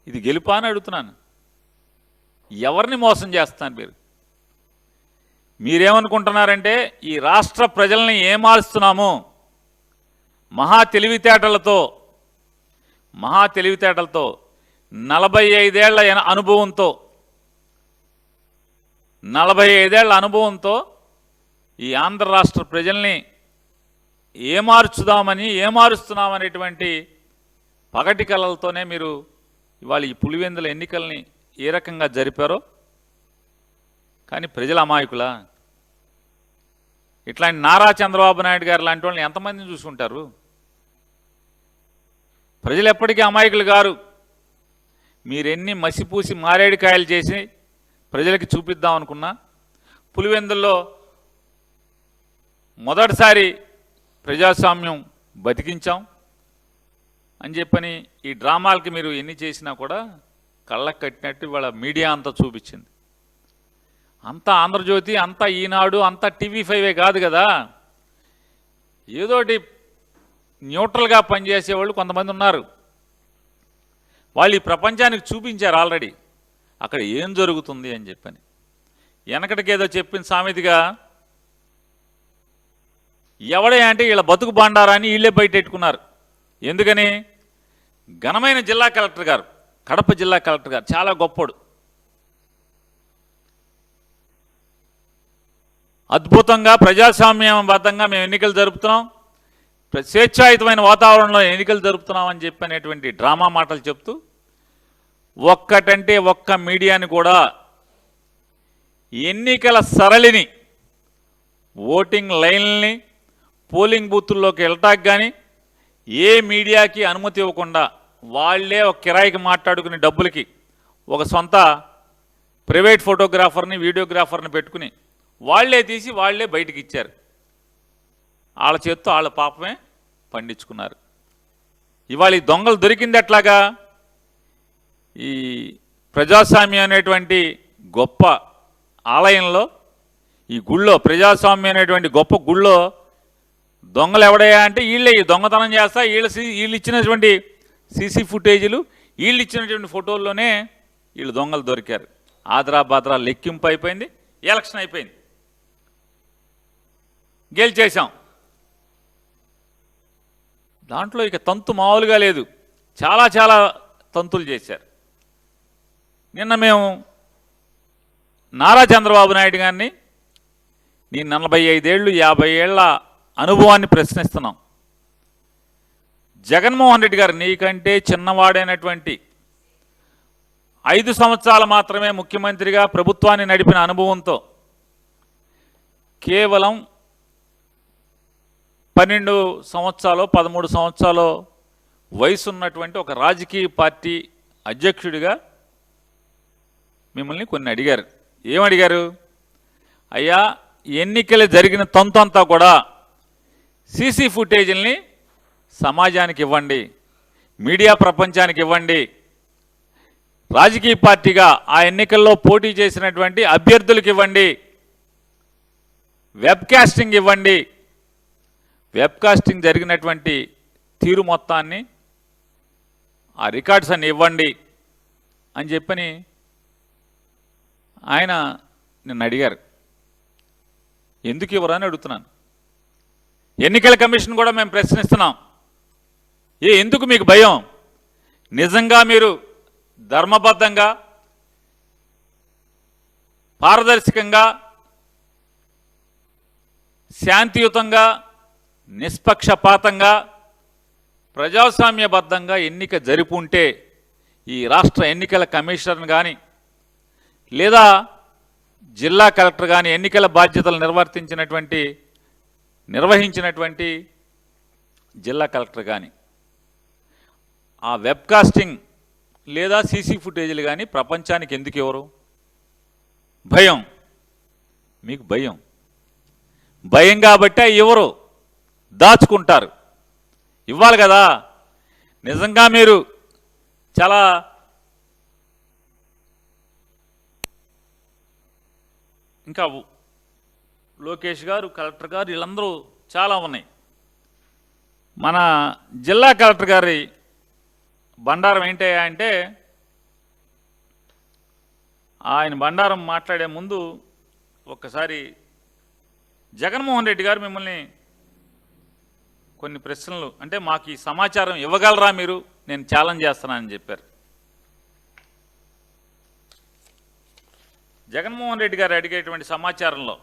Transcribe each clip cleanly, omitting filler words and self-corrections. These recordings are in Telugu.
ఇది గెలుపా అని అడుగుతున్నాను. ఎవరిని మోసం చేస్తున్నారు మీరేమనుకుంటున్నారంటే ఈ రాష్ట్ర ప్రజల్ని ఏమారుస్తున్నాము మహా తెలివితేటలతో 45 ఏళ్ల అనుభవంతో 45 ఏళ్ల అనుభవంతో ఈ ఆంధ్ర రాష్ట్ర ప్రజల్ని ఏమారుస్తున్నామనేటువంటి పగటి కళలతోనే మీరు ఇవాళ ఈ పులివెందుల ఎన్నికల్ని ఏ రకంగా జరిపారో. కానీ ప్రజల అమాయకులా? ఇట్లాంటి నారా చంద్రబాబు నాయుడు గారు లాంటి వాళ్ళని ఎంతమందిని చూసుకుంటారు? ప్రజలు ఎప్పటికీ అమాయకులు గారు. మీరెన్ని మసిపూసి మారేడుకాయలు చేసి ప్రజలకి చూపిద్దాం అనుకున్నా, పులివెందుల్లో మొదటిసారి ప్రజాస్వామ్యం బతికించాం అని చెప్పని ఈ డ్రామాలకి మీరు ఎన్ని చేసినా కూడా కళ్ళకు కట్టినట్టు ఇవాళ మీడియా అంతా చూపించింది. అంతా ఆంధ్రజ్యోతి, అంతా ఈనాడు, అంతా TV5 కాదు కదా. ఏదోటి న్యూట్రల్గా పనిచేసేవాళ్ళు కొంతమంది ఉన్నారు. వాళ్ళు ఈ ప్రపంచానికి చూపించారు ఆల్రెడీ అక్కడ ఏం జరుగుతుంది అని చెప్పని. వెనకటికేదో చెప్పిన సామెతగా ఎవడే అంటే వీళ్ళ బతుకు బండారాన్ని వీళ్ళే బయటెట్టుకున్నారు. ఎందుకని? ఘనమైన జిల్లా కలెక్టర్ గారు, కడప జిల్లా కలెక్టర్ గారు చాలా గొప్పడు, అద్భుతంగా ప్రజాస్వామ్యబద్ధంగా మేము ఎన్నికలు జరుపుతున్నాం, స్వేచ్ఛాయుతమైన వాతావరణంలో ఎన్నికలు జరుపుతున్నాం అని చెప్పినటువంటి డ్రామా మాటలు చెప్తూ ఒక్కటంటే ఒక్క మీడియాని కూడా ఎన్నికల సరళిని, ఓటింగ్ లైన్లని, పోలింగ్ బూతుల్లోకి వెళ్ళటానికి కానీ ఏ మీడియాకి అనుమతి ఇవ్వకుండా వాళ్లే ఒక కిరాయికి మాట్లాడుకునే డబ్బులకి ఒక సొంత ప్రైవేట్ ఫోటోగ్రాఫర్ని, వీడియోగ్రాఫర్ని పెట్టుకుని వాళ్లే తీసి వాళ్లే బయటికి ఇచ్చారు. వాళ్ళ చేత్తో వాళ్ళ పాపమే పండించుకున్నారు. ఇవాళ ఈ దొంగలు దొరికింది ఎట్లాగా? ఈ ప్రజాస్వామ్యం అనేటువంటి గొప్ప ఆలయంలో, ఈ గుళ్ళో, ప్రజాస్వామ్యం అనేటువంటి గొప్ప గుళ్ళో దొంగలు ఎవడయ్యా అంటే వీళ్ళే ఈ దొంగతనం చేస్తా వీళ్ళు ఇచ్చినటువంటి సీసీ ఫుటేజీలు, వీళ్ళు ఇచ్చినటువంటి ఫోటోల్లోనే వీళ్ళు దొంగలు దొరికారు. ఆదరా బాదరా లెక్కింపు అయిపోయింది, ఎలక్షన్ అయిపోయింది, గెలిచేశాం. దాంట్లో ఇక తంతు మామూలుగా లేదు, చాలా చాలా తంతులు చేశారు. నిన్న మేము నారా చంద్రబాబు నాయుడు గారిని నీ 45 ఏళ్ళు 50 ఏళ్ల అనుభవాన్ని ప్రశ్నిస్తున్నాం. జగన్మోహన్ రెడ్డి గారు నీకంటే చిన్నవాడైనటువంటి 5 సంవత్సరాలు మాత్రమే ముఖ్యమంత్రిగా ప్రభుత్వాన్ని నడిపిన అనుభవంతో కేవలం 12 సంవత్సరాలు 13 సంవత్సరాలు వయసు ఉన్నటువంటి ఒక రాజకీయ పార్టీ అధ్యక్షుడిగా మిమ్మల్ని కొన్ని అడిగారు. ఏమడిగారు? అయ్యా ఎన్నికలు జరిగిన తంతంతా కూడా సీసీ ఫుటేజీల్ని సమాజానికి ఇవ్వండి, మీడియా ప్రపంచానికి ఇవ్వండి, రాజకీయ పార్టీగా ఆ ఎన్నికల్లో పోటీ చేసినటువంటి అభ్యర్థులకు ఇవ్వండి, వెబ్కాస్టింగ్ ఇవ్వండి, వెబ్కాస్టింగ్ జరిగినటువంటి తీరు మొత్తాన్ని ఆ రికార్డ్స్ అన్ని ఇవ్వండి అని చెప్పని ఆయన నిన్ను అడిగారు. ఎందుకు ఇవ్వరు అని అడుగుతున్నాను. ఎన్నికల కమిషన్ కూడా మేము ప్రశ్నిస్తున్నాం. ఎందుకు మీకు భయం? నిజంగా మీరు ధర్మబద్ధంగా, పారదర్శకంగా, శాంతియుతంగా, నిష్పక్షపాతంగా, ప్రజాస్వామ్యబద్ధంగా ఎన్నిక జరుపుంటే ఈ రాష్ట్ర ఎన్నికల కమిషనర్ కానీ లేదా జిల్లా కలెక్టర్ కానీ ఎన్నికల బాధ్యతలు నిర్వహించినటువంటి జిల్లా కలెక్టర్ కానీ ఆ వెబ్కాస్టింగ్ లేదా సీసీ ఫుటేజీలు కానీ ప్రపంచానికి ఎందుకు ఇవ్వరు? భయం. మీకు భయం కాబట్టే ఇవ్వరు, దాచుకుంటారు. ఇవ్వాలి కదా. నిజంగా మీరు చాలా ఇంకా లోకేష్ గారు, కలెక్టర్ గారు, వీళ్ళందరూ చాలా ఉన్నాయి. మన జిల్లా కలెక్టర్ గారి బండారం ఏంటయ్యా అంటే ఆయన బండారం మాట్లాడే ముందు ఒక్కసారి జగన్మోహన్ రెడ్డి గారు మిమ్మల్ని కొన్ని ప్రశ్నలు, అంటే మాకు ఈ సమాచారం ఇవ్వగలరా మీరు, నేను ఛాలెంజ్ చేస్తున్నానని చెప్పారు. జగన్మోహన్ రెడ్డి గారు అడిగేటువంటి సమాచారంలో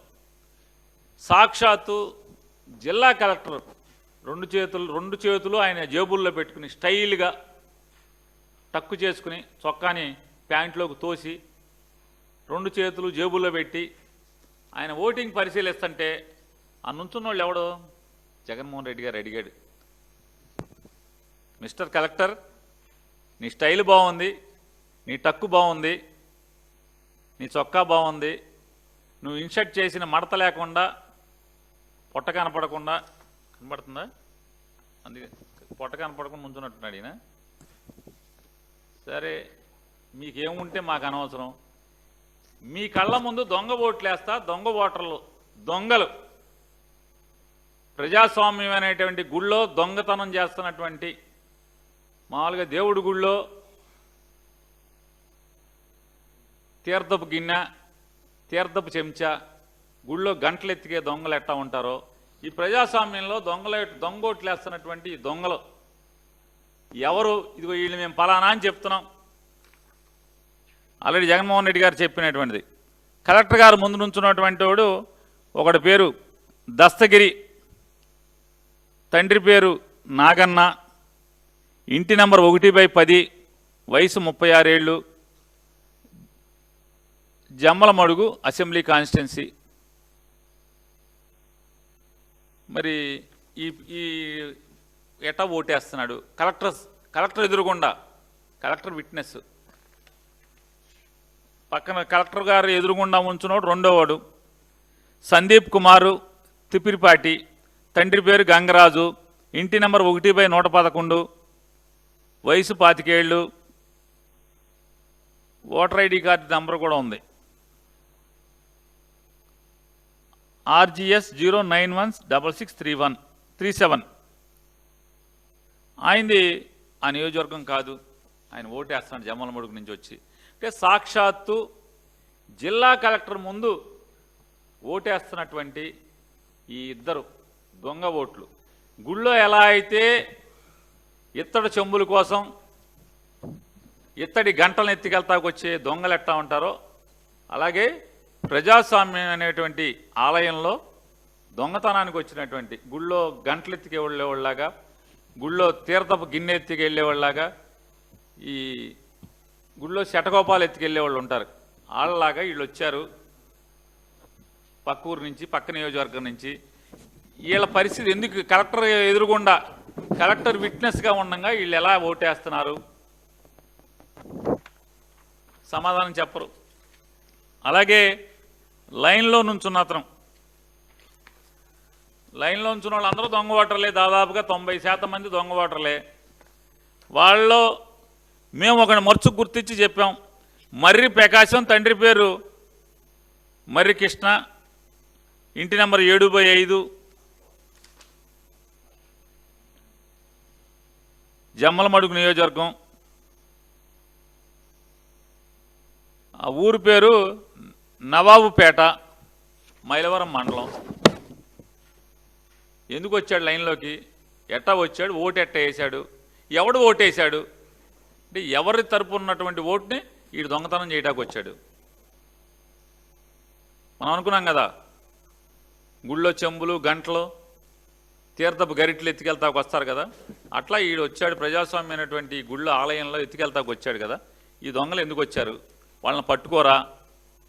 సాక్షాత్తు జిల్లా కలెక్టర్ రెండు చేతులు ఆయన జేబుల్లో పెట్టుకుని స్టైల్గా టక్కు చేసుకుని చొక్కాని ప్యాంట్లోకి తోసి 2 చేతులు జేబుల్లో పెట్టి ఆయన ఓటింగ్ పరిశీలిస్తుంటే ఆ నుంచున్న వాళ్ళు ఎవడో జగన్మోహన్ రెడ్డి గారు అడిగాడు, మిస్టర్ కలెక్టర్ నీ స్టైల్ బాగుంది, నీ టక్కు బాగుంది, నీ చొక్కా బాగుంది, నువ్వు ఇన్షర్ట్ చేసిన మడత లేకుండా పొట్ట కనపడకుండా, కనపడుతుందా అందుకే పొట్ట కనపడకుండా నుంచున్నట్టున్నాడు ఈయన. సరే మీకేముంటే మాకు అనవసరం, మీ కళ్ళ ముందు దొంగ ఓట్లు వేస్తా, దొంగ ఓటర్లు దొంగలు ప్రజాస్వామ్యం అనేటువంటి గుళ్ళో దొంగతనం చేస్తున్నటువంటి, మామూలుగా దేవుడి గుళ్ళో తీర్థపు గిన్నె తీర్థపు చెంచా గుళ్ళో గంటలు ఎత్తికే దొంగలు ఎట్టా ఉంటారో ఈ ప్రజాస్వామ్యంలో దొంగ ఓట్లు వేస్తున్నటువంటి ఈ దొంగలు ఎవరు, ఇదిగో వీళ్ళు మేము పలానా అని చెప్తున్నాం. ఆల్రెడీ జగన్మోహన్ రెడ్డి గారు చెప్పినటువంటిది. కలెక్టర్ గారు ముందు నుంచున్నటువంటి వాడు ఒకటి పేరు దస్తగిరి, తండ్రి పేరు నాగన్న, ఇంటి నంబర్ 1/10, వయసు 36 ఏళ్ళు, జమ్మలమడుగు అసెంబ్లీ కాన్స్టిట్యున్సీ. మరి ఈ ఎట్టా ఓటేస్తున్నాడు కలెక్టర్ ఎదురుగుండా, కలెక్టర్ విట్నెస్ పక్కన కలెక్టర్ గారు ఎదురుగుండా ఉంచున్నాడు రెండోవాడు సందీప్ కుమారు తిప్పిరిపాటి, తండ్రి పేరు గంగరాజు, ఇంటి నెంబర్ 1/111, వయసు 25 ఏళ్ళు, ఓటర్ ఐడి కార్డు నెంబర్ కూడా ఉంది RGS 091663137. ఆయనది ఆ నియోజకవర్గం కాదు, ఆయన ఓటేస్తున్నాడు జమ్మలమడుగు నుంచి వచ్చి. అంటే సాక్షాత్తు జిల్లా కలెక్టర్ ముందు ఓటేస్తున్నటువంటి ఈ ఇద్దరు దొంగ ఓట్లు గుళ్ళో ఎలా అయితే ఇత్తడి చెంబుల కోసం ఇత్తడి గంటలను ఎత్తికెళ్తాకు వచ్చే దొంగలు ఎట్టా ఉంటారో అలాగే ప్రజాస్వామ్యం అనేటువంటి ఆలయంలో దొంగతనానికి వచ్చినటువంటి గుళ్ళో గంటలు ఎత్తికి వెళ్ళేవాళ్ళలాగా, గుళ్ళో తీర్థపు గిన్నె ఎత్తికి వెళ్ళేవాళ్ళలాగా, ఈ గుళ్ళో శటగోపాలు ఎత్తికెళ్ళేవాళ్ళు ఉంటారు, వాళ్ళలాగా వీళ్ళు వచ్చారు పక్క ఊరు నుంచి, పక్క నియోజకవర్గం నుంచి. వీళ్ళ పరిస్థితి ఎందుకు, కలెక్టర్ ఎదురుగుండా కలెక్టర్ విట్నెస్గా ఉండగా వీళ్ళు ఎలా ఓటేస్తున్నారు సమాధానం చెప్పరు. అలాగే లైన్లో నుంచున్న అతను, లైన్లో ఉంచిన వాళ్ళు అందరూ దొంగ ఓటర్లే, దాదాపుగా 90% మంది దొంగ ఓటర్లే. వాళ్ళలో మేము ఒకటి మర్చుకు గుర్తించి చెప్పాం, మర్రి ప్రకాశం, తండ్రి పేరు మర్రి కృష్ణ, ఇంటి నెంబర్ 7/5, జమ్మలమడుగు నియోజకవర్గం, ఆ ఊరు పేరు నవాబుపేట, మైలవరం మండలం. ఎందుకు వచ్చాడు లైన్లోకి, ఎట్టా వచ్చాడు, ఓటు ఎట్టా వేశాడు, ఎవడు ఓటేశాడు అంటే ఎవరి తరపు ఉన్నటువంటి ఓటుని వీడు దొంగతనం చేయడానికి వచ్చాడు. మనం అనుకున్నాం కదా గుళ్ళో చెంబులు గంటలు తీర్థపు గరిట్లు ఎత్తుకెళ్తాకు వస్తారు కదా, అట్లా వీడు వచ్చాడు ప్రజాస్వామ్యమైనటువంటి గుళ్ళో ఆలయంలో ఎత్తుకెళ్తాకు వచ్చాడు కదా. ఈ దొంగలు ఎందుకు వచ్చారు, వాళ్ళని పట్టుకోరా,